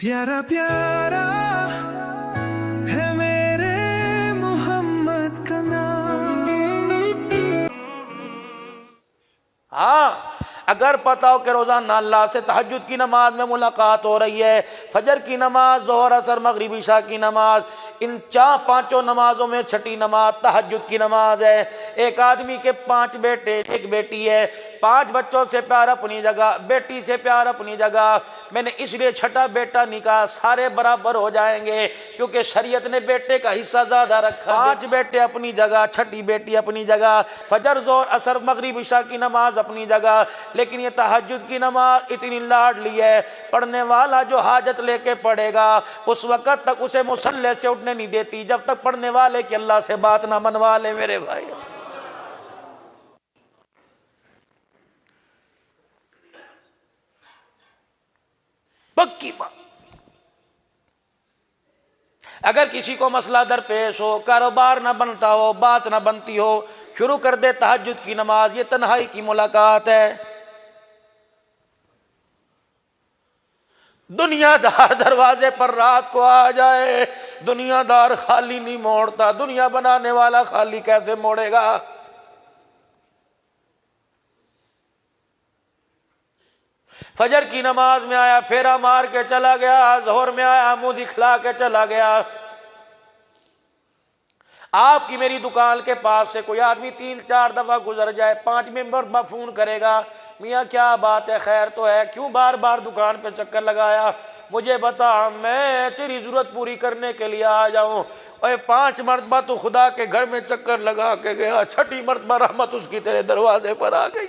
प्यारा प्यारा है मेरे मोहम्मद का नाम। हाँ, अगर पता हो कि रोज़ाना अल्लाह से तहज्जुद की नमाज में मुलाकात हो रही है, फजर की नमाज, ज़ोहर, असर, मगरिब, इशा की नमाज, इन पांचों नमाजों में छठी नमाज तहज्जुद की नमाज है। एक आदमी के 5 बेटे, एक बेटी है, 5 बच्चों से प्यार अपनी जगह, बेटी से प्यार अपनी जगह। मैंने इसलिए छठा बेटा निकाह, सारे बराबर हो जाएंगे क्योंकि शरीयत ने बेटे का हिस्सा ज़्यादा रखा। 5 बेटे अपनी जगह, छठी बेटी अपनी जगह, फजर, ज़ोहर, असर, मगरिब, इशा की नमाज अपनी जगह। लेकिन ये तहज्जुद की नमाज इतनी लाडली है, पढ़ने वाला जो हाजत लेके पढ़ेगा उस वक़्त तक उसे मुसल्ले से उठने नहीं देती जब तक पढ़ने वाले की अल्लाह से बात ना मनवा ले। मेरे भाई, पक्की बात। अगर किसी को मसला दरपेश हो, कारोबार ना बनता हो, बात ना बनती हो, शुरू कर दे तहज्जुद की नमाज। ये तन्हाई की मुलाकात है। दुनियादार दरवाजे पर रात को आ जाए, दुनियादार खाली नहीं मोड़ता, दुनिया बनाने वाला खाली कैसे मोड़ेगा। फजर की नमाज में आया, फेरा मार के चला गया, ज़ोहर में आया, मुंह दिखला के चला गया। आपकी मेरी दुकान के पास से कोई आदमी 3-4 दफा गुजर जाए, 5वें मरतबा फोन करेगा, मियाँ क्या बात है, खैर तो है, क्यों बार बार दुकान पे चक्कर लगाया, मुझे बता, मैं तेरी जरूरत पूरी करने के लिए आ जाऊं। और 5 मरतबा तो खुदा के घर में चक्कर लगा के गया, छठी मरतबा रहमत उसकी तेरे दरवाजे पर आ गई।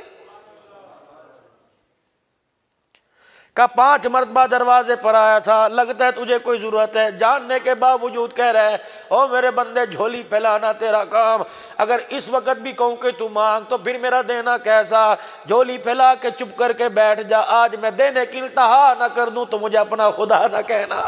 का 5 मरतबा दरवाजे पर आया था, लगता है तुझे कोई जरूरत है, जानने के बावजूद कह रहा है, ओ मेरे बंदे झोली फैलाना तेरा काम, अगर इस वक्त भी कहूं कि तू मांग तो फिर मेरा देना कैसा। झोली फैला के चुप करके बैठ जा, आज मैं देने की इल्तहा ना कर दूं तो मुझे अपना खुदा ना कहना।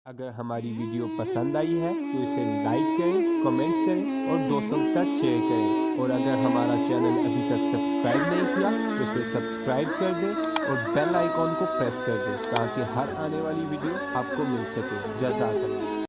अगर हमारी वीडियो पसंद आई है तो इसे लाइक करें, कमेंट करें और दोस्तों के साथ शेयर करें। और अगर हमारा चैनल अभी तक सब्सक्राइब नहीं किया तो इसे सब्सक्राइब कर दें और बेल आइकॉन को प्रेस कर दें ताकि हर आने वाली वीडियो आपको मिल सके। जज़ाकल्लाह।